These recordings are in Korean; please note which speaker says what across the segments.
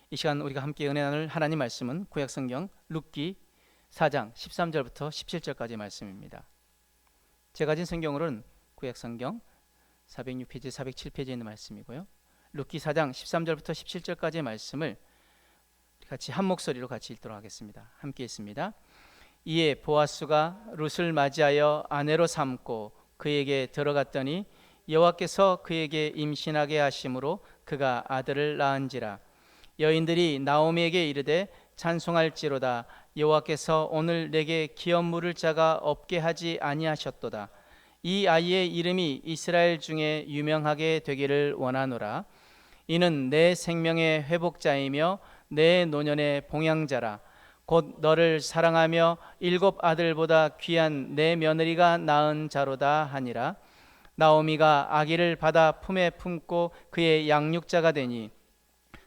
Speaker 1: 이 시간 우리가 함께 은혜 나눌 하나님 말씀은 구약성경 룻기 4장 13절부터 17절까지 말씀입니다. 제가 가진 성경으로는 구약성경 406페이지, 407페이지에 있는 말씀이고요. 룻기 4장 13절부터 17절까지의 말씀을 같이 한 목소리로 같이 읽도록 하겠습니다. 함께 읽습니다. 이에 보아스가 룻을 맞이하여 아내로 삼고 그에게 들어갔더니 여호와께서 그에게 임신하게 하심으로 그가 아들을 낳은지라. 여인들이 나오미에게 이르되 찬송할지로다. 여호와께서 오늘 내게 기업 물을 자가 없게 하지 아니하셨도다. 이 아이의 이름이 이스라엘 중에 유명하게 되기를 원하노라. 이는 내 생명의 회복자이며 내 노년의 봉양자라. 곧 너를 사랑하며 7 아들보다 귀한 내 며느리가 낳은 자로다 하니라. 나오미가 아기를 받아 품에 품고 그의 양육자가 되니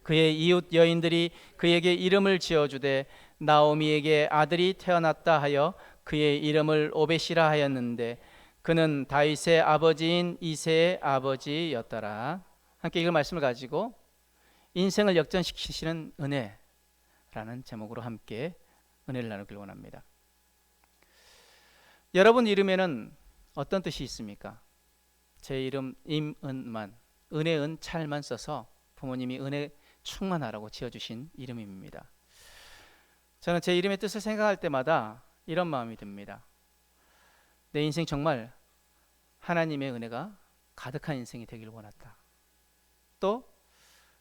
Speaker 1: 그의 이웃 여인들이 그에게 이름을 지어주되 나오미에게 아들이 태어났다 하여 그의 이름을 오벳이라 하였는데 그는 다윗의 아버지인 이새의 아버지였더라. 함께 이걸 말씀을 가지고 인생을 역전시키시는 은혜라는 제목으로 함께 은혜를 나누길 원합니다. 여러분 이름에는 어떤 뜻이 있습니까? 제 이름 임은만, 은혜은 찰만 써서 부모님이 은혜 충만하라고 지어주신 이름입니다. 저는 제 이름의 뜻을 생각할 때마다 이런 마음이 듭니다. 내 인생 정말 하나님의 은혜가 가득한 인생이 되길 원했다. 또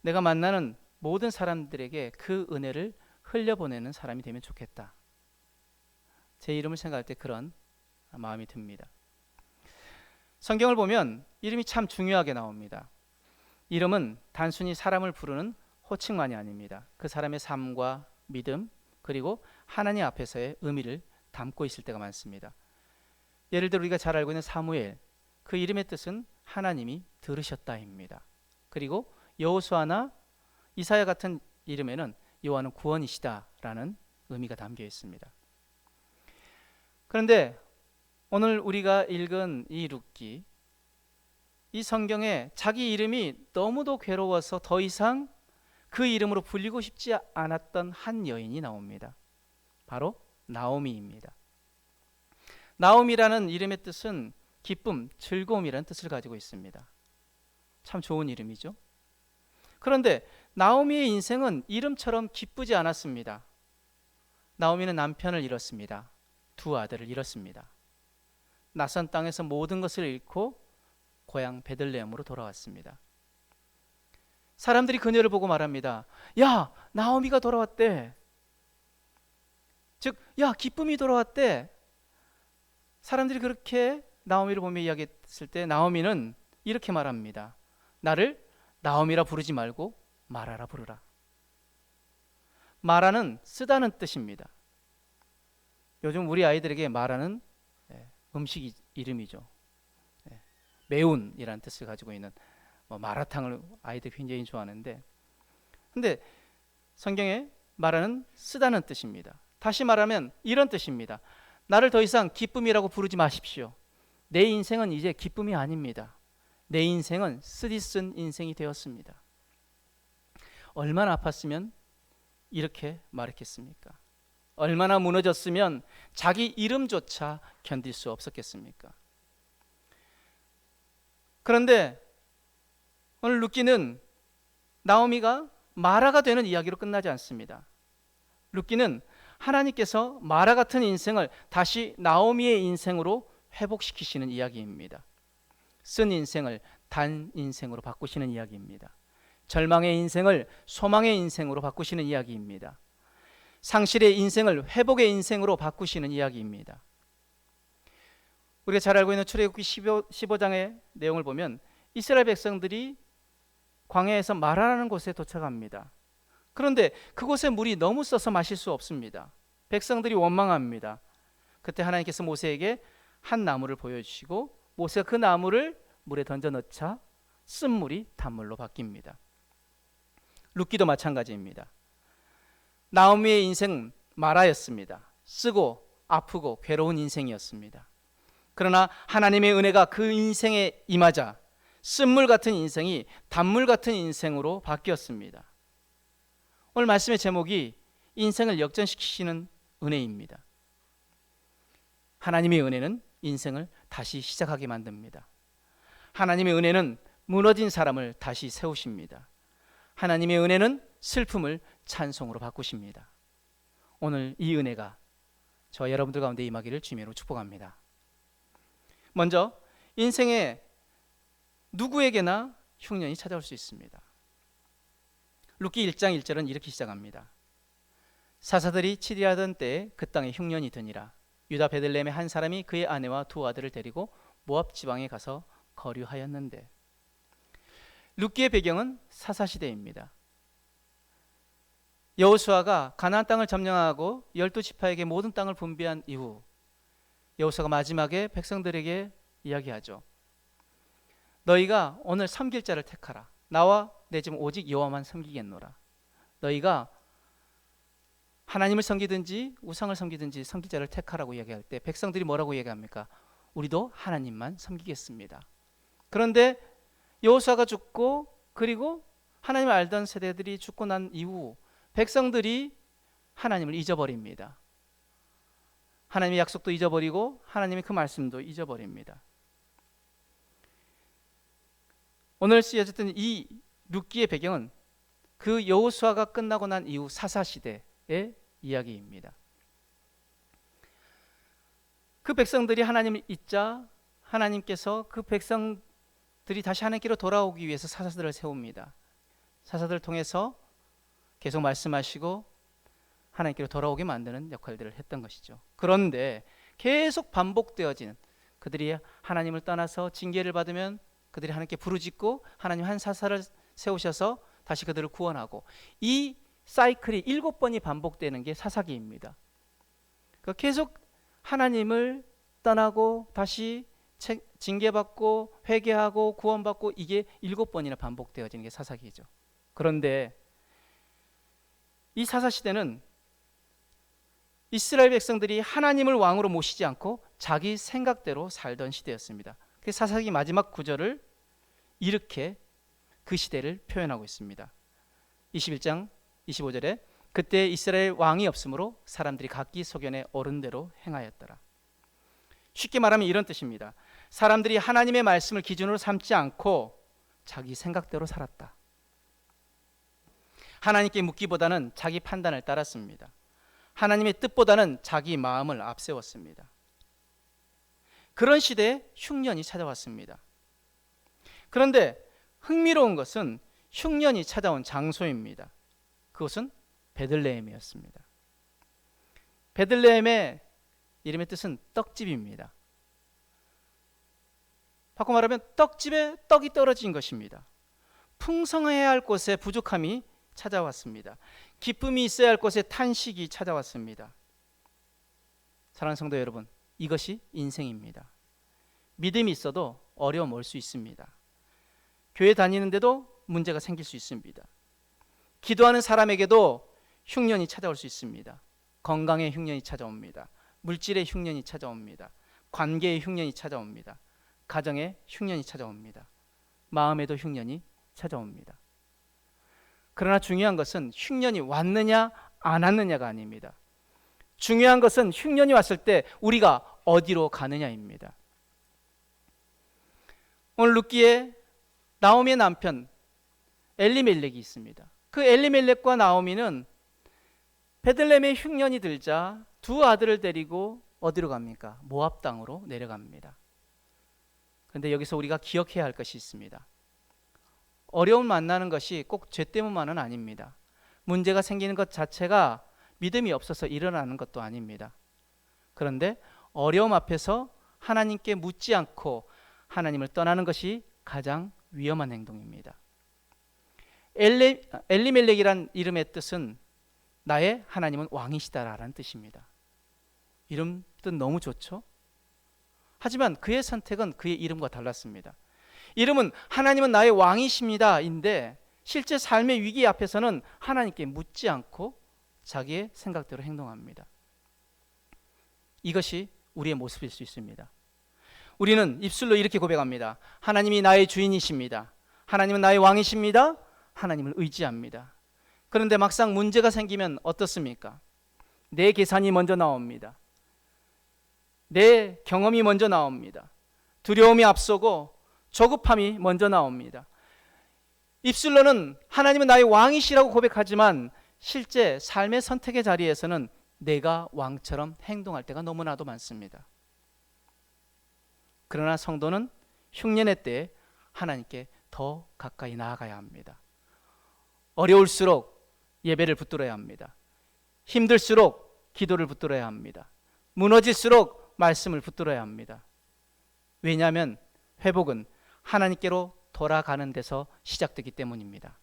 Speaker 1: 내가 만나는 모든 사람들에게 그 은혜를 흘려보내는 사람이 되면 좋겠다. 제 이름을 생각할 때 그런 마음이 듭니다. 성경을 보면 이름이 참 중요하게 나옵니다. 이름은 단순히 사람을 부르는 호칭만이 아닙니다. 그 사람의 삶과 믿음 그리고 하나님 앞에서의 의미를 담고 있을 때가 많습니다. 예를 들어 우리가 잘 알고 있는 사무엘, 그 이름의 뜻은 하나님이 들으셨다입니다. 그리고 여호수아나 이사야 같은 이름에는 여호와는 구원이시다라는 의미가 담겨 있습니다. 그런데 오늘 우리가 읽은 이 룻기, 이 성경에 자기 이름이 너무도 괴로워서 더 이상 그 이름으로 불리고 싶지 않았던 한 여인이 나옵니다. 바로 나오미입니다. 나오미라는 이름의 뜻은 기쁨, 즐거움이라는 뜻을 가지고 있습니다. 참 좋은 이름이죠. 그런데 나오미의 인생은 이름처럼 기쁘지 않았습니다. 나오미는 남편을 잃었습니다. 2 아들을 잃었습니다. 낯선 땅에서 모든 것을 잃고 고향 베들레헴으로 돌아왔습니다. 사람들이 그녀를 보고 말합니다. 야, 나오미가 돌아왔대. 즉, 야, 기쁨이 돌아왔대. 사람들이 그렇게 나오미를 보며 이야기했을 때 나오미는 이렇게 말합니다. 나를 나오미라 부르지 말고 마라라 부르라. 마라는 쓰다는 뜻입니다. 요즘 우리 아이들에게 마라는 음식 이름이죠. 매운이라는 뜻을 가지고 있는 마라탕을 아이들이 굉장히 좋아하는데, 근데 성경에 마라는 쓰다는 뜻입니다. 다시 말하면 이런 뜻입니다. 나를 더 이상 기쁨이라고 부르지 마십시오. 내 인생은 이제 기쁨이 아닙니다. 내 인생은 쓰디쓴 인생이 되었습니다. 얼마나 아팠으면 이렇게 말했겠습니까? 얼마나 무너졌으면 자기 이름조차 견딜 수 없었겠습니까? 그런데 오늘 룻기는 나오미가 마라가 되는 이야기로 끝나지 않습니다. 룻기는 하나님께서 마라 같은 인생을 다시 나오미의 인생으로 회복시키시는 이야기입니다. 쓴 인생을 단 인생으로 바꾸시는 이야기입니다. 절망의 인생을 소망의 인생으로 바꾸시는 이야기입니다. 상실의 인생을 회복의 인생으로 바꾸시는 이야기입니다. 우리가 잘 알고 있는 출애굽기 15장의 내용을 보면 이스라엘 백성들이 광야에서 마라라는 곳에 도착합니다. 그런데 그곳에 물이 너무 써서 마실 수 없습니다. 백성들이 원망합니다. 그때 하나님께서 모세에게 한 나무를 보여주시고 모세가 그 나무를 물에 던져 넣자 쓴 물이 단물로 바뀝니다. 룻기도 마찬가지입니다. 나오미의 인생은 마라였습니다. 쓰고 아프고 괴로운 인생이었습니다. 그러나 하나님의 은혜가 그 인생에 임하자 쓴물 같은 인생이 단물 같은 인생으로 바뀌었습니다. 오늘 말씀의 제목이 인생을 역전시키시는 은혜입니다. 하나님의 은혜는 인생을 다시 시작하게 만듭니다. 하나님의 은혜는 무너진 사람을 다시 세우십니다. 하나님의 은혜는 슬픔을 찬송으로 바꾸십니다. 오늘 이 은혜가 저와 여러분들 가운데 임하기를 주님으로 축복합니다. 먼저 인생에 누구에게나 흉년이 찾아올 수 있습니다. 룻기 1장 1절은 이렇게 시작합니다. 사사들이 치리하던 때에 그 땅에 흉년이 드니라. 유다 베들레헴의 한 사람이 그의 아내와 두 아들을 데리고 모압 지방에 가서 거류하였는데, 룻기의 배경은 사사시대입니다. 여호수아가 가나안 땅을 점령하고 12지파에게 모든 땅을 분배한 이후 여호수아가 마지막에 백성들에게 이야기하죠. 너희가 오늘 섬길 자를 택하라. 나와 내 집 오직 여호와만 섬기겠노라. 너희가 하나님을 섬기든지 우상을 섬기든지 섬길 자를 택하라고 이야기할 때 백성들이 뭐라고 얘기합니까? 우리도 하나님만 섬기겠습니다. 그런데 여호수아가 죽고 그리고 하나님을 알던 세대들이 죽고 난 이후 백성들이 하나님을 잊어버립니다. 하나님의 약속도 잊어버리고 하나님의 그 말씀도 잊어버립니다. 오늘 쓰여졌던 이 룻기의 배경은 그 여호수아가 끝나고 난 이후 사사시대의 이야기입니다. 그 백성들이 하나님을 잊자 하나님께서 그 백성들이 다시 하나님께로 돌아오기 위해서 사사들을 세웁니다. 사사들을 통해서 계속 말씀하시고 하나님께로 돌아오게 만드는 역할들을 했던 것이죠. 그런데 계속 반복되어지는, 그들이 하나님을 떠나서 징계를 받으면 그들이 하나님께 부르짖고 하나님 한 사사를 세우셔서 다시 그들을 구원하고, 이 사이클이 7번이 반복되는 게 사사기입니다. 그러니까 계속 하나님을 떠나고 다시 징계받고 회개하고 구원받고, 이게 7번이나 반복되어지는 게 사사기죠. 그런데 이 사사시대는 이스라엘 백성들이 하나님을 왕으로 모시지 않고 자기 생각대로 살던 시대였습니다. 그 사사기 마지막 구절을 이렇게 그 시대를 표현하고 있습니다. 21장 25절에 그때 이스라엘 왕이 없으므로 사람들이 각기 소견에 옳은 대로 행하였더라. 쉽게 말하면 이런 뜻입니다. 사람들이 하나님의 말씀을 기준으로 삼지 않고 자기 생각대로 살았다. 하나님께 묻기보다는 자기 판단을 따랐습니다. 하나님의 뜻보다는 자기 마음을 앞세웠습니다. 그런 시대에 흉년이 찾아왔습니다. 그런데 흥미로운 것은 흉년이 찾아온 장소입니다. 그것은 베들레헴이었습니다. 베들레헴의 이름의 뜻은 떡집입니다. 바꿔 말하면 떡집에 떡이 떨어진 것입니다. 풍성해야 할 곳에 부족함이 찾아왔습니다. 기쁨이 있어야 할 곳에 탄식이 찾아왔습니다. 사랑하는 성도 여러분, 이것이 인생입니다. 믿음이 있어도 어려움 올 수 있습니다. 교회 다니는데도 문제가 생길 수 있습니다. 기도하는 사람에게도 흉년이 찾아올 수 있습니다. 건강에 흉년이 찾아옵니다. 물질의 흉년이 찾아옵니다. 관계의 흉년이 찾아옵니다. 가정에 흉년이 찾아옵니다. 마음에도 흉년이 찾아옵니다. 그러나 중요한 것은 흉년이 왔느냐 안 왔느냐가 아닙니다. 중요한 것은 흉년이 왔을 때 우리가 어디로 가느냐입니다. 오늘 룻기에 나오미의 남편 엘리멜렉이 있습니다. 그 엘리멜렉과 나오미는 베들레헴에 흉년이 들자 두 아들을 데리고 어디로 갑니까? 모압 땅으로 내려갑니다. 그런데 여기서 우리가 기억해야 할 것이 있습니다. 어려움 만나는 것이 꼭 죄 때문만은 아닙니다. 문제가 생기는 것 자체가 믿음이 없어서 일어나는 것도 아닙니다. 그런데 어려움 앞에서 하나님께 묻지 않고 하나님을 떠나는 것이 가장 위험한 행동입니다. 엘리멜렉이란 이름의 뜻은 나의 하나님은 왕이시다라는 뜻입니다. 이름 뜻 너무 좋죠? 하지만 그의 선택은 그의 이름과 달랐습니다. 이름은 하나님은 나의 왕이십니다 인데 실제 삶의 위기 앞에서는 하나님께 묻지 않고 자기의 생각대로 행동합니다. 이것이 우리의 모습일 수 있습니다. 우리는 입술로 이렇게 고백합니다. 하나님이 나의 주인이십니다. 하나님은 나의 왕이십니다. 하나님을 의지합니다. 그런데 막상 문제가 생기면 어떻습니까? 내 계산이 먼저 나옵니다. 내 경험이 먼저 나옵니다. 두려움이 앞서고 조급함이 먼저 나옵니다. 입술로는 하나님은 나의 왕이시라고 고백하지만 실제 삶의 선택의 자리에서는 내가 왕처럼 행동할 때가 너무나도 많습니다. 그러나 성도는 흉년의 때에 하나님께 더 가까이 나아가야 합니다. 어려울수록 예배를 붙들어야 합니다. 힘들수록 기도를 붙들어야 합니다. 무너질수록 말씀을 붙들어야 합니다. 왜냐하면 회복은 하나님께로 돌아가는 데서 시작되기 때문입니다.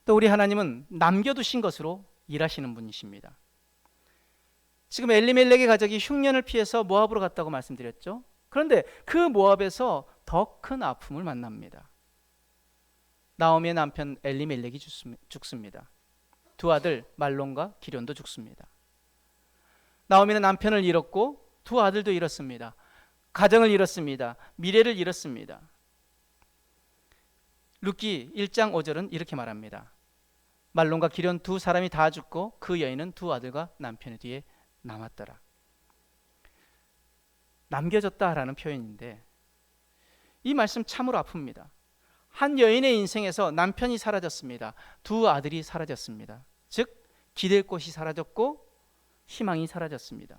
Speaker 1: 또 우리 하나님은 남겨두신 것으로 일하시는 분이십니다. 지금 엘리멜렉의 가족이 흉년을 피해서 모압으로 갔다고 말씀드렸죠. 그런데 그 모압에서 더 큰 아픔을 만납니다. 나오미의 남편 엘리멜렉이 죽습니다. 두 아들 말론과 기련도 죽습니다. 나오미는 남편을 잃었고 두 아들도 잃었습니다. 가정을 잃었습니다. 미래를 잃었습니다. 룻기 1장 5절은 이렇게 말합니다. 말론과 기련 두 사람이 다 죽고 그 여인은 두 아들과 남편의 뒤에 남았더라. 남겨졌다라는 표현인데 이 말씀 참으로 아픕니다. 한 여인의 인생에서 남편이 사라졌습니다. 두 아들이 사라졌습니다. 즉 기댈 곳이 사라졌고 희망이 사라졌습니다.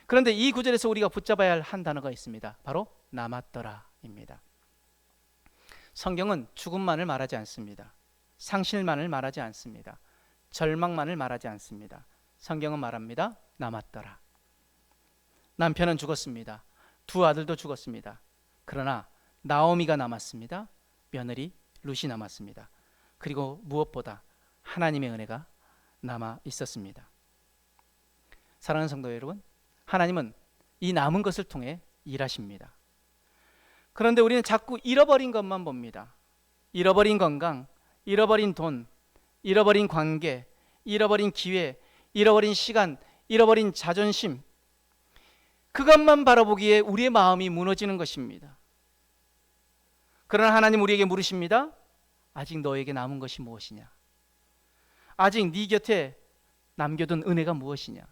Speaker 1: 그런데 이 구절에서 우리가 붙잡아야 할 한 단어가 있습니다. 바로 남았더라입니다. 성경은 죽음만을 말하지 않습니다. 상실만을 말하지 않습니다. 절망만을 말하지 않습니다. 성경은 말합니다. 남았더라. 남편은 죽었습니다. 두 아들도 죽었습니다. 그러나 나오미가 남았습니다. 며느리 룻이 남았습니다. 그리고 무엇보다 하나님의 은혜가 남아 있었습니다. 사랑하는 성도 여러분, 하나님은 이 남은 것을 통해 일하십니다. 그런데 우리는 자꾸 잃어버린 것만 봅니다. 잃어버린 건강, 잃어버린 돈, 잃어버린 관계, 잃어버린 기회, 잃어버린 시간, 잃어버린 자존심, 그것만 바라보기에 우리의 마음이 무너지는 것입니다. 그러나 하나님 우리에게 물으십니다. 아직 너에게 남은 것이 무엇이냐? 아직 네 곁에 남겨둔 은혜가 무엇이냐?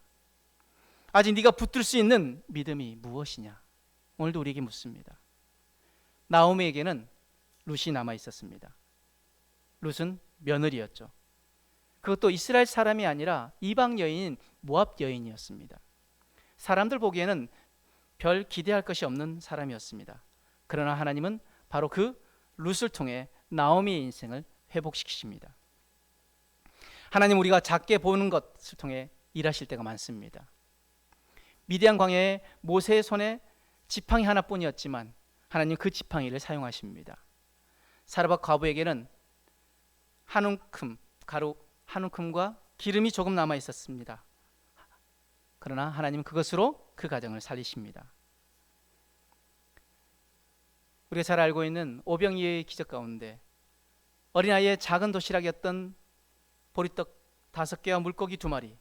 Speaker 1: 아직 네가 붙들 수 있는 믿음이 무엇이냐? 오늘도 우리에게 묻습니다. 나오미에게는 룻이 남아 있었습니다. 룻은 며느리였죠. 그것도 이스라엘 사람이 아니라 이방 여인인 모압 여인이었습니다. 사람들 보기에는 별 기대할 것이 없는 사람이었습니다. 그러나 하나님은 바로 그 룻을 통해 나오미의 인생을 회복시키십니다. 하나님 우리가 작게 보는 것을 통해 일하실 때가 많습니다. 미디안 광야에 모세의 손에 지팡이 하나뿐이었지만 하나님 그 지팡이를 사용하십니다. 사르밧 과부에게는 한 움큼과 기름이 조금 남아 있었습니다. 그러나 하나님은 그것으로 그 가정을 살리십니다. 우리가 잘 알고 있는 오병이어의 기적 가운데 어린아이의 작은 도시락이었던 보리떡 5개와 물고기 2마리,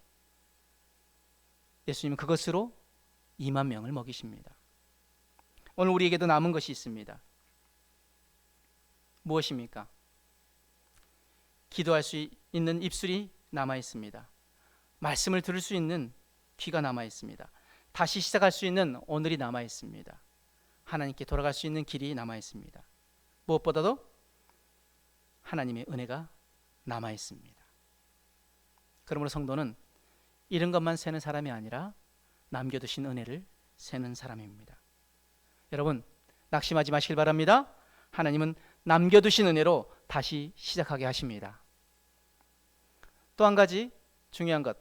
Speaker 1: 예수님은 그것으로 2만 명을 먹이십니다. 오늘 우리에게도 남은 것이 있습니다. 무엇입니까? 기도할 수 있는 입술이 남아 있습니다. 말씀을 들을 수 있는 귀가 남아 있습니다. 다시 시작할 수 있는 오늘이 남아 있습니다. 하나님께 돌아갈 수 있는 길이 남아 있습니다. 무엇보다도 하나님의 은혜가 남아 있습니다. 그러므로 성도는 잃은 것만 세는 사람이 아니라 남겨두신 은혜를 세는 사람입니다. 여러분 낙심하지 마시길 바랍니다. 하나님은 남겨두신 은혜로 다시 시작하게 하십니다. 또 한 가지 중요한 것,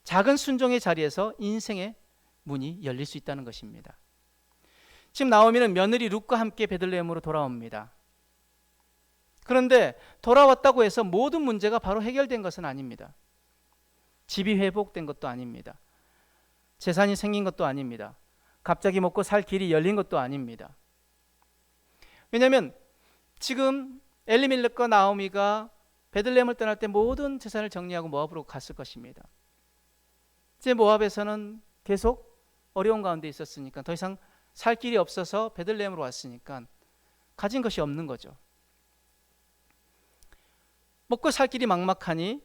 Speaker 1: 작은 순종의 자리에서 인생의 문이 열릴 수 있다는 것입니다. 지금 나오미는 며느리 룻과 함께 베들레헴으로 돌아옵니다. 그런데 돌아왔다고 해서 모든 문제가 바로 해결된 것은 아닙니다. 집이 회복된 것도 아닙니다. 재산이 생긴 것도 아닙니다. 갑자기 먹고 살 길이 열린 것도 아닙니다. 왜냐하면 지금 엘리멜렉과 나오미가 베들레헴을 떠날 때 모든 재산을 정리하고 모압으로 갔을 것입니다. 이제 모압에서는 계속 어려운 가운데 있었으니까 더 이상 살 길이 없어서 베들레헴으로 왔으니까 가진 것이 없는 거죠. 먹고 살 길이 막막하니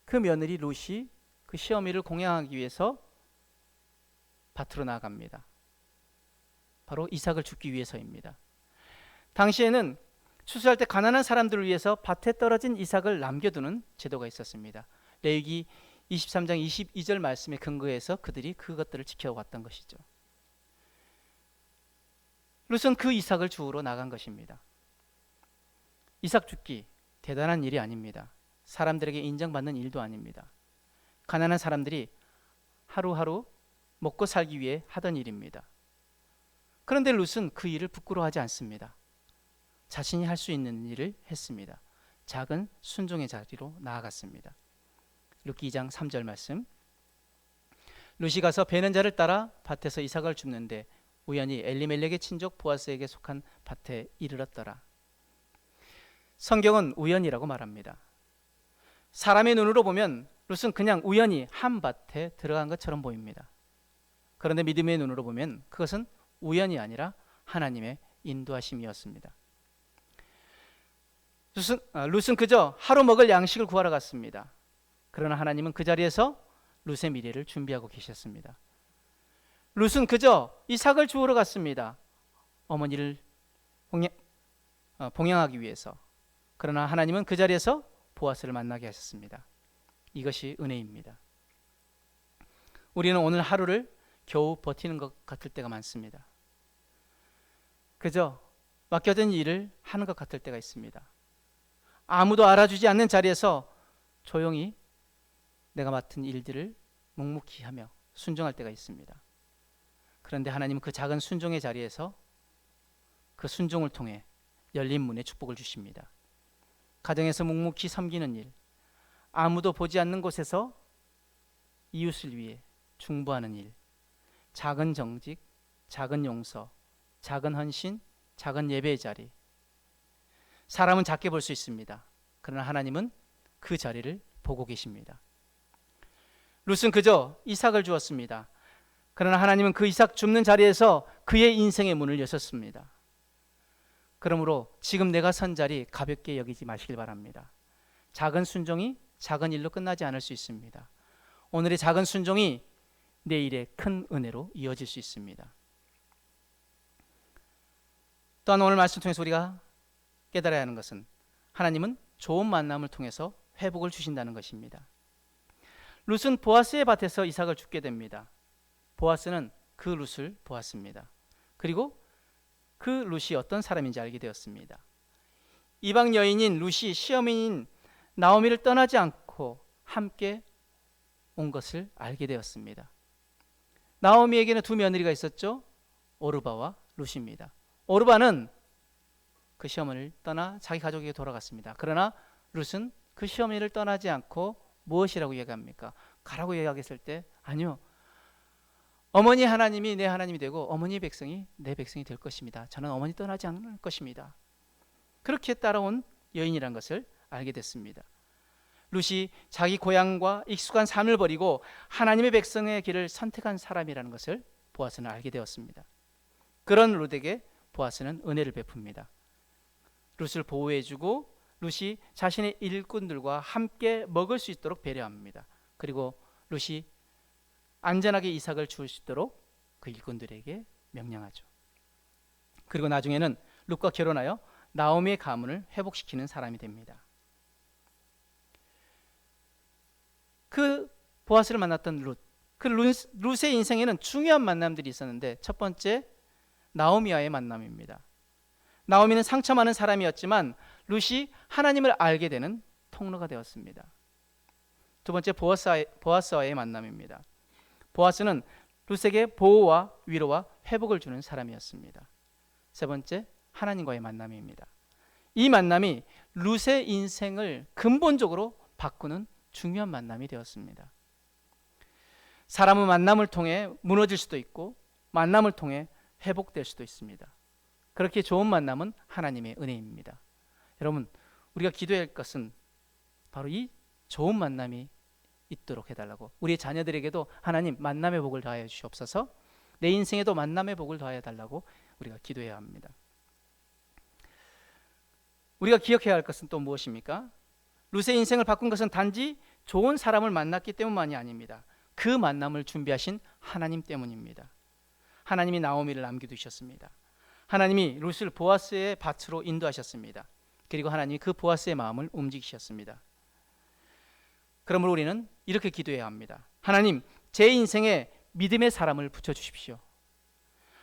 Speaker 1: 그 며느리 룻이 그 시어미를 공양하기 위해서 밭으로 나아갑니다. 바로 이삭을 줍기 위해서입니다. 당시에는 추수할 때 가난한 사람들을 위해서 밭에 떨어진 이삭을 남겨두는 제도가 있었습니다. 레위기 23장 22절 말씀에 근거해서 그들이 그것들을 지켜왔던 것이죠. 룻은 그 이삭을 주우러 나간 것입니다. 이삭 줍기 대단한 일이 아닙니다. 사람들에게 인정받는 일도 아닙니다. 가난한 사람들이 하루하루 먹고 살기 위해 하던 일입니다. 그런데 룻은 그 일을 부끄러워하지 않습니다. 자신이 할 수 있는 일을 했습니다. 작은 순종의 자리로 나아갔습니다. 룻기 2장 3절 말씀. 룻이 가서 베는 자를 따라 밭에서 이삭을 줍는데 우연히 엘리멜렉의 친족 보아스에게 속한 밭에 이르렀더라. 성경은 우연이라고 말합니다. 사람의 눈으로 보면 룻은 그냥 우연히 한 밭에 들어간 것처럼 보입니다. 그런데 믿음의 눈으로 보면 그것은 우연이 아니라 하나님의 인도하심이었습니다. 룻은 그저 하루 먹을 양식을 구하러 갔습니다. 그러나 하나님은 그 자리에서 룻의 미래를 준비하고 계셨습니다. 룻은 그저 이삭을 주우러 갔습니다. 어머니를 봉양하기 위해서. 그러나 하나님은 그 자리에서 보아스를 만나게 하셨습니다. 이것이 은혜입니다. 우리는 오늘 하루를 겨우 버티는 것 같을 때가 많습니다. 그저 맡겨진 일을 하는 것 같을 때가 있습니다. 아무도 알아주지 않는 자리에서 조용히 내가 맡은 일들을 묵묵히 하며 순종할 때가 있습니다. 그런데 하나님은 그 작은 순종의 자리에서 그 순종을 통해 열린 문에 축복을 주십니다. 가정에서 묵묵히 섬기는 일, 아무도 보지 않는 곳에서 이웃을 위해 중보하는 일, 작은 정직, 작은 용서, 작은 헌신, 작은 예배의 자리. 사람은 작게 볼 수 있습니다. 그러나 하나님은 그 자리를 보고 계십니다. 룻은 그저 이삭을 주었습니다. 그러나 하나님은 그 이삭 줍는 자리에서 그의 인생의 문을 여셨습니다. 그러므로 지금 내가 선 자리 가볍게 여기지 마시길 바랍니다. 작은 순종이 작은 일로 끝나지 않을 수 있습니다. 오늘의 작은 순종이 내일의 큰 은혜로 이어질 수 있습니다. 또한 오늘 말씀 통해서 우리가 깨달아야 하는 것은 하나님은 좋은 만남을 통해서 회복을 주신다는 것입니다. 룻은 보아스의 밭에서 이삭을 줍게 됩니다. 보아스는 그 룻을 보았습니다. 그리고 그 룻이 어떤 사람인지 알게 되었습니다. 이방 여인인 룻이 시어머니인 나오미를 떠나지 않고 함께 온 것을 알게 되었습니다. 나오미에게는 두 며느리가 있었죠. 오르바와 룻입니다. 오르바는 그 시어머니를 떠나 자기 가족에게 돌아갔습니다. 그러나 룻은 그 시어머니를 떠나지 않고 무엇이라고 이야기합니까? 가라고 이야기했을 때 아니요. 어머니 하나님이 내 하나님이 되고 어머니 백성이 내 백성이 될 것입니다. 저는 어머니 떠나지 않을 것입니다. 그렇게 따라온 여인이란 것을 알게 됐습니다. 룻이 자기 고향과 익숙한 삶을 버리고 하나님의 백성의 길을 선택한 사람이라는 것을 보아스는 알게 되었습니다. 그런 룻에게 보아스는 은혜를 베풉니다. 룻을 보호해주고 룻이 자신의 일꾼들과 함께 먹을 수 있도록 배려합니다. 그리고 룻이 안전하게 이삭을 주울 수 있도록 그 일꾼들에게 명령하죠. 그리고 나중에는 룻과 결혼하여 나오미의 가문을 회복시키는 사람이 됩니다. 그 보아스를 만났던 룻, 그 룻의 인생에는 중요한 만남들이 있었는데 첫 번째 나오미와의 만남입니다. 나오미는 상처 많은 사람이었지만 룻이 하나님을 알게 되는 통로가 되었습니다. 두 번째 보아스와의 만남입니다. 보아스는 룻에게 보호와 위로와 회복을 주는 사람이었습니다. 세 번째 하나님과의 만남입니다. 이 만남이 룻의 인생을 근본적으로 바꾸는 중요한 만남이 되었습니다. 사람은 만남을 통해 무너질 수도 있고 만남을 통해 회복될 수도 있습니다. 그렇게 좋은 만남은 하나님의 은혜입니다. 여러분, 우리가 기도해야 할 것은 바로 이 좋은 만남이 있도록 해달라고, 우리 자녀들에게도 하나님 만남의 복을 더하여 주시옵소서, 내 인생에도 만남의 복을 더하여 달라고 우리가 기도해야 합니다. 우리가 기억해야 할 것은 또 무엇입니까? 룻의 인생을 바꾼 것은 단지 좋은 사람을 만났기 때문만이 아닙니다. 그 만남을 준비하신 하나님 때문입니다. 하나님이 나오미를 남겨두셨습니다. 하나님이 룻을 보아스의 밭으로 인도하셨습니다. 그리고 하나님이 그 보아스의 마음을 움직이셨습니다. 그러므로 우리는 이렇게 기도해야 합니다. 하나님, 제 인생에 믿음의 사람을 붙여주십시오.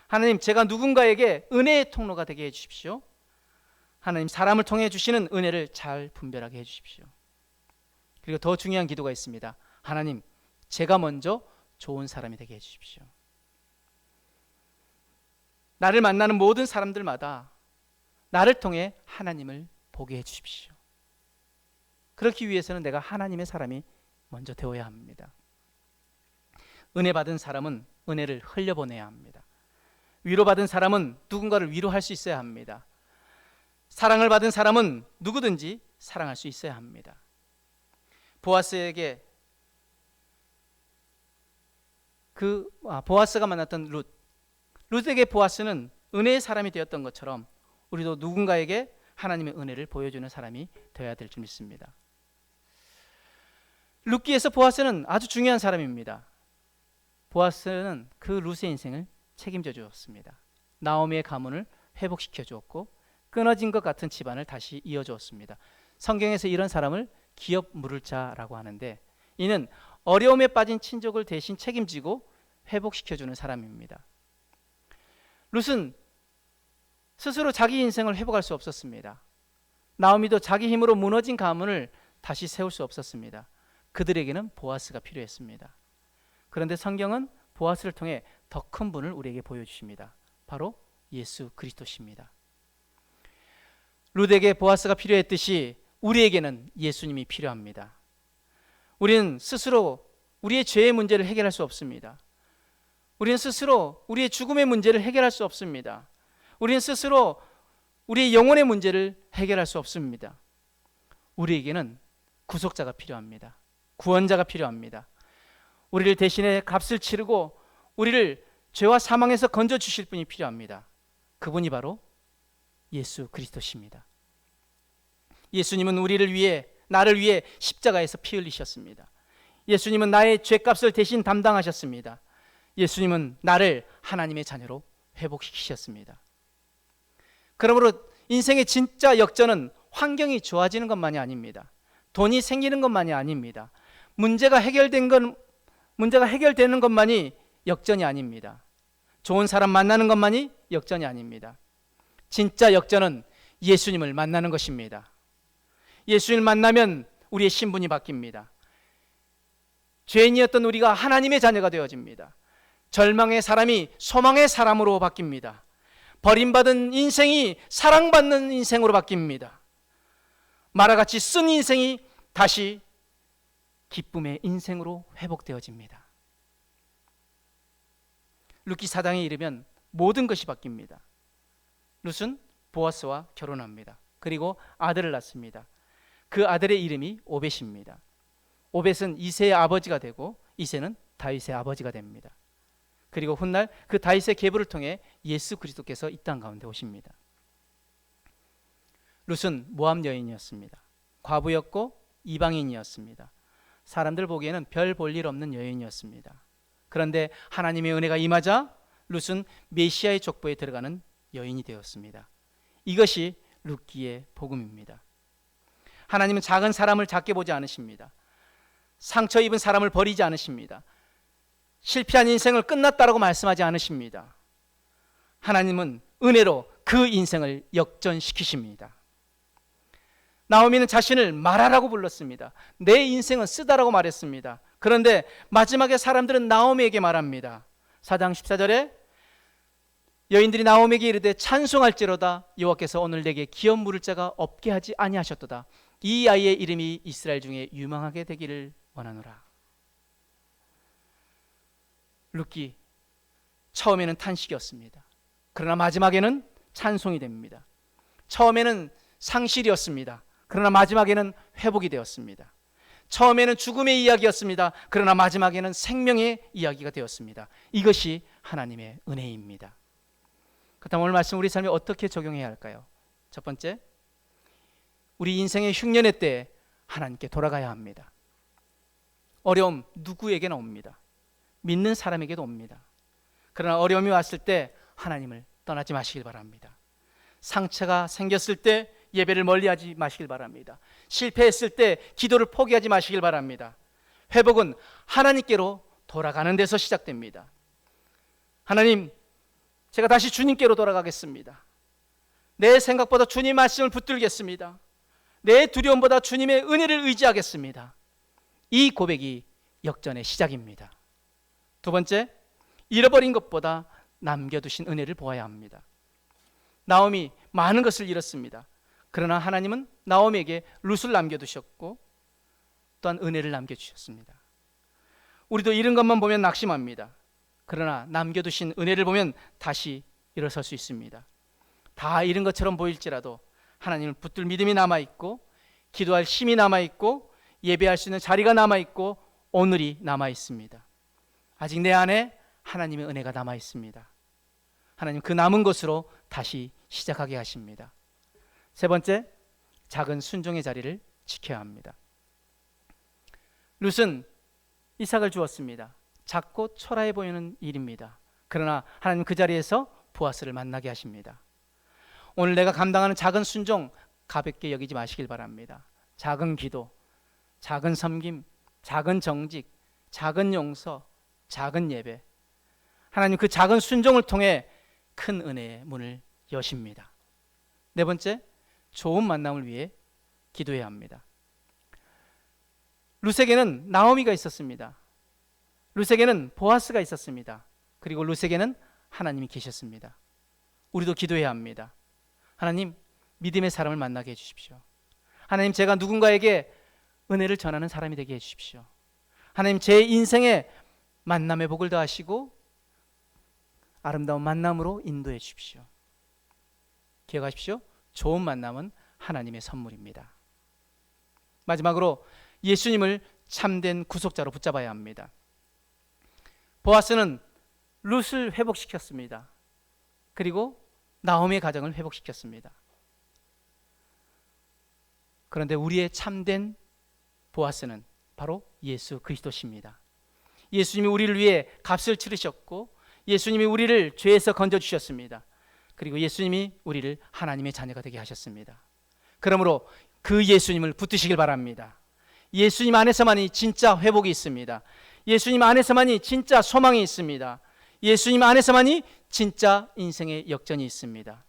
Speaker 1: 하나님, 제가 누군가에게 은혜의 통로가 되게 해주십시오. 하나님, 사람을 통해 주시는 은혜를 잘 분별하게 해주십시오. 그리고 더 중요한 기도가 있습니다. 하나님, 제가 먼저 좋은 사람이 되게 해주십시오. 나를 만나는 모든 사람들마다 나를 통해 하나님을 보게 해주십시오. 그렇기 위해서는 내가 하나님의 사람이 먼저 되어야 합니다. 은혜 받은 사람은 은혜를 흘려보내야 합니다. 위로받은 사람은 누군가를 위로할 수 있어야 합니다. 사랑을 받은 사람은 누구든지 사랑할 수 있어야 합니다. 보아스에게 보아스가 만났던 룻에게 보아스는 은혜의 사람이 되었던 것처럼 우리도 누군가에게 하나님의 은혜를 보여주는 사람이 되어야 될 줄 믿습니다. 룻기에서 보아스는 아주 중요한 사람입니다. 보아스는 그 룻의 인생을 책임져 주었습니다. 나오미의 가문을 회복시켜 주었고 끊어진 것 같은 집안을 다시 이어 주었습니다. 성경에서 이런 사람을 기업 물을 자라고 하는데, 이는 어려움에 빠진 친족을 대신 책임지고 회복시켜 주는 사람입니다. 룻은 스스로 자기 인생을 회복할 수 없었습니다. 나오미도 자기 힘으로 무너진 가문을 다시 세울 수 없었습니다. 그들에게는 보아스가 필요했습니다. 그런데 성경은 보아스를 통해 더 큰 분을 우리에게 보여주십니다. 바로 예수 그리스도십니다. 룻에게 보아스가 필요했듯이 우리에게는 예수님이 필요합니다. 우리는 스스로 우리의 죄의 문제를 해결할 수 없습니다. 우리는 스스로 우리의 죽음의 문제를 해결할 수 없습니다. 우리는 스스로 우리의 영혼의 문제를 해결할 수 없습니다. 우리에게는 구속자가 필요합니다. 구원자가 필요합니다. 우리를 대신해 값을 치르고 우리를 죄와 사망에서 건져주실 분이 필요합니다. 그분이 바로 예수 그리스도십니다. 예수님은 우리를 위해, 나를 위해 십자가에서 피 흘리셨습니다. 예수님은 나의 죄값을 대신 담당하셨습니다. 예수님은 나를 하나님의 자녀로 회복시키셨습니다. 그러므로 인생의 진짜 역전은 환경이 좋아지는 것만이 아닙니다. 돈이 생기는 것만이 아닙니다. 문제가 해결되는 것만이 역전이 아닙니다. 좋은 사람 만나는 것만이 역전이 아닙니다. 진짜 역전은 예수님을 만나는 것입니다. 예수님을 만나면 우리의 신분이 바뀝니다. 죄인이었던 우리가 하나님의 자녀가 되어집니다. 절망의 사람이 소망의 사람으로 바뀝니다. 버림받은 인생이 사랑받는 인생으로 바뀝니다. 마라같이 쓴 인생이 다시 기쁨의 인생으로 회복되어집니다. 룻기 4장에 이르면 모든 것이 바뀝니다. 룻은 보아스와 결혼합니다. 그리고 아들을 낳습니다. 그 아들의 이름이 오벳입니다. 오벳은 이새의 아버지가 되고 이새는 다윗의 아버지가 됩니다. 그리고 훗날 그 다윗의 계보를 통해 예수 그리스도께서 이 땅 가운데 오십니다. 룻은 모압 여인이었습니다. 과부였고 이방인이었습니다. 사람들 보기에는 별 볼 일 없는 여인이었습니다. 그런데 하나님의 은혜가 임하자 룻은 메시아의 족보에 들어가는 여인이 되었습니다. 이것이 룻기의 복음입니다. 하나님은 작은 사람을 작게 보지 않으십니다. 상처 입은 사람을 버리지 않으십니다. 실패한 인생을 끝났다라고 말씀하지 않으십니다. 하나님은 은혜로 그 인생을 역전시키십니다. 나오미는 자신을 마라라고 불렀습니다. 내 인생은 쓰다라고 말했습니다. 그런데 마지막에 사람들은 나오미에게 말합니다. 4장 14절에 여인들이 나오미에게 이르되 찬송할지로다 여호와께서 오늘 내게 기업 물을 자가 없게 하지 아니하셨도다. 이 아이의 이름이 이스라엘 중에 유망하게 되기를 원하노라. 룻기 처음에는 탄식이었습니다. 그러나 마지막에는 찬송이 됩니다. 처음에는 상실이었습니다. 그러나 마지막에는 회복이 되었습니다. 처음에는 죽음의 이야기였습니다. 그러나 마지막에는 생명의 이야기가 되었습니다. 이것이 하나님의 은혜입니다. 그렇다면 오늘 말씀 우리 삶에 어떻게 적용해야 할까요? 첫 번째, 우리 인생의 흉년의 때 하나님께 돌아가야 합니다. 어려움 누구에게나 옵니다. 믿는 사람에게도 옵니다. 그러나 어려움이 왔을 때 하나님을 떠나지 마시길 바랍니다. 상처가 생겼을 때 예배를 멀리하지 마시길 바랍니다. 실패했을 때 기도를 포기하지 마시길 바랍니다. 회복은 하나님께로 돌아가는 데서 시작됩니다. 하나님, 제가 다시 주님께로 돌아가겠습니다. 내 생각보다 주님 말씀을 붙들겠습니다. 내 두려움보다 주님의 은혜를 의지하겠습니다. 이 고백이 역전의 시작입니다. 두 번째, 잃어버린 것보다 남겨두신 은혜를 보아야 합니다. 나오미 많은 것을 잃었습니다. 그러나 하나님은 나오미에게 룻을 남겨두셨고 또한 은혜를 남겨주셨습니다. 우리도 잃은 것만 보면 낙심합니다. 그러나 남겨두신 은혜를 보면 다시 일어설 수 있습니다. 다 잃은 것처럼 보일지라도 하나님을 붙들 믿음이 남아있고 기도할 힘이 남아있고 예배할 수 있는 자리가 남아있고 오늘이 남아있습니다. 아직 내 안에 하나님의 은혜가 남아있습니다. 하나님 그 남은 것으로 다시 시작하게 하십니다. 세 번째, 작은 순종의 자리를 지켜야 합니다. 룻은 이삭을 주었습니다. 작고 초라해 보이는 일입니다. 그러나 하나님 그 자리에서 보아스를 만나게 하십니다. 오늘 내가 감당하는 작은 순종 가볍게 여기지 마시길 바랍니다. 작은 기도, 작은 섬김, 작은 정직, 작은 용서, 작은 예배, 하나님 그 작은 순종을 통해 큰 은혜의 문을 여십니다. 네 번째, 좋은 만남을 위해 기도해야 합니다. 룻에게는 나오미가 있었습니다. 룻에게는 보아스가 있었습니다. 그리고 룻에게는 하나님이 계셨습니다. 우리도 기도해야 합니다. 하나님, 믿음의 사람을 만나게 해주십시오. 하나님, 제가 누군가에게 은혜를 전하는 사람이 되게 해주십시오. 하나님, 제 인생에 만남의 복을 더하시고 아름다운 만남으로 인도해 주십시오. 기억하십시오. 좋은 만남은 하나님의 선물입니다. 마지막으로 예수님을 참된 구속자로 붙잡아야 합니다. 보아스는 룻을 회복시켰습니다. 그리고 나오미의 가정을 회복시켰습니다. 그런데 우리의 참된 보아스는 바로 예수 그리스도십니다. 예수님이 우리를 위해 값을 치르셨고 예수님이 우리를 죄에서 건져주셨습니다. 그리고 예수님이 우리를 하나님의 자녀가 되게 하셨습니다. 그러므로 그 예수님을 붙드시길 바랍니다. 예수님 안에서만이 진짜 회복이 있습니다. 예수님 안에서만이 진짜 소망이 있습니다. 예수님 안에서만이 진짜 인생의 역전이 있습니다.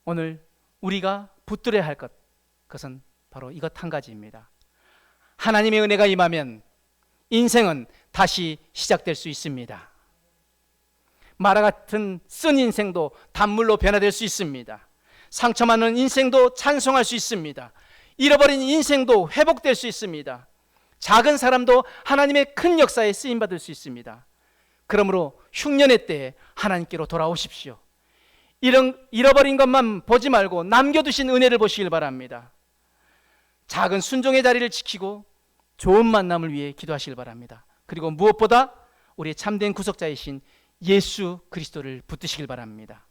Speaker 1: 오늘 우리가 붙들어야 할 그것은 바로 이것 한 가지입니다. 하나님의 은혜가 임하면 인생은 다시 시작될 수 있습니다. 마라 같은 쓴 인생도 단물로 변화될 수 있습니다. 상처 많은 인생도 찬송할 수 있습니다. 잃어버린 인생도 회복될 수 있습니다. 작은 사람도 하나님의 큰 역사에 쓰임받을 수 있습니다. 그러므로 흉년의 때에 하나님께로 돌아오십시오. 잃어버린 것만 보지 말고 남겨두신 은혜를 보시길 바랍니다. 작은 순종의 자리를 지키고 좋은 만남을 위해 기도하시길 바랍니다. 그리고 무엇보다 우리의 참된 구속자이신 예수 그리스도를 붙드시길 바랍니다.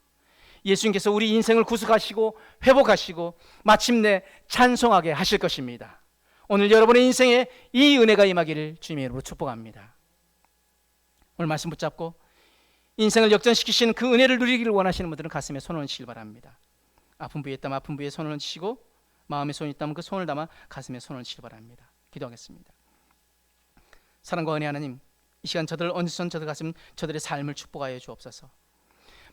Speaker 1: 예수님께서 우리 인생을 구속하시고 회복하시고 마침내 찬송하게 하실 것입니다. 오늘 여러분의 인생에 이 은혜가 임하기를 주님의 이름으로 축복합니다. 오늘 말씀 붙잡고 인생을 역전시키시는 그 은혜를 누리기를 원하시는 분들은 가슴에 손을 얹으시길 바랍니다. 아픈 부위에 있다면 아픈 부위에 손을 얹으시고 마음에 손이 있다면 그 손을 담아 가슴에 손을 얹으시길 바랍니다. 기도하겠습니다. 사랑과 은혜 하나님, 이 시간 저들을 얹으신 저들 가슴 저들의 삶을 축복하여 주옵소서.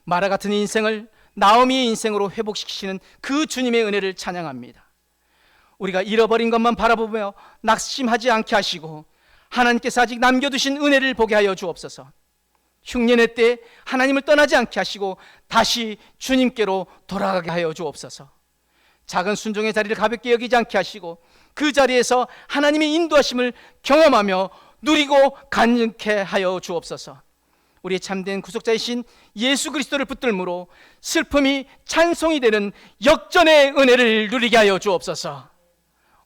Speaker 1: 마라 같은 인생을 나오미의 인생으로 회복시키시는 그 주님의 은혜를 찬양합니다. 우리가 잃어버린 것만 바라보며 낙심하지 않게 하시고 하나님께서 아직 남겨두신 은혜를 보게 하여 주옵소서. 흉년의 때 하나님을 떠나지 않게 하시고 다시 주님께로 돌아가게 하여 주옵소서. 작은 순종의 자리를 가볍게 여기지 않게 하시고 그 자리에서 하나님의 인도하심을 경험하며 누리고 간직케 하여 주옵소서. 우리의 참된 구속자이신 예수 그리스도를 붙들므로 슬픔이 찬송이 되는 역전의 은혜를 누리게 하여 주옵소서.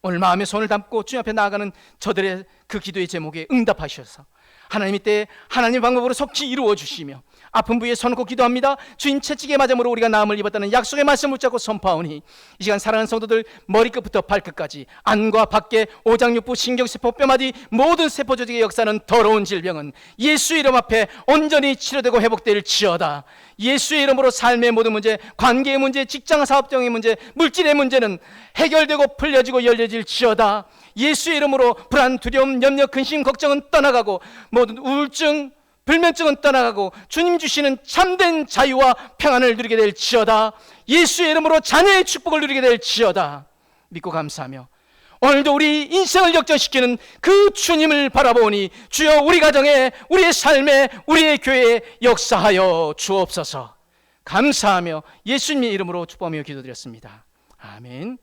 Speaker 1: 오늘 마음에 손을 담고 주님 앞에 나아가는 저들의 그 기도의 제목에 응답하셔서 하나님 이때 하나님의 방법으로 속히 이루어 주시며 아픈 부위에 손놓고 기도합니다. 주님 채찍에 맞음으로 우리가 나음을 입었다는 약속의 말씀을 붙잡고 선포하오니 이 시간 사랑하는 성도들 머리끝부터 발끝까지 안과 밖에 오장육부 신경세포 뼈마디 모든 세포 조직의 역사는 더러운 질병은 예수 이름 앞에 온전히 치료되고 회복될지어다. 예수의 이름으로 삶의 모든 문제, 관계의 문제, 직장 사업장의 문제, 물질의 문제는 해결되고 풀려지고 열려질지어다. 예수의 이름으로 불안, 두려움, 염려, 근심, 걱정은 떠나가고 모든 우울증, 불면증은 떠나가고 주님 주시는 참된 자유와 평안을 누리게 될지어다. 예수의 이름으로 자녀의 축복을 누리게 될지어다. 믿고 감사하며 오늘도 우리 인생을 역전시키는 그 주님을 바라보니 주여 우리 가정에, 우리의 삶에, 우리의 교회에 역사하여 주옵소서. 감사하며 예수님의 이름으로 축복하며 기도드렸습니다. 아멘.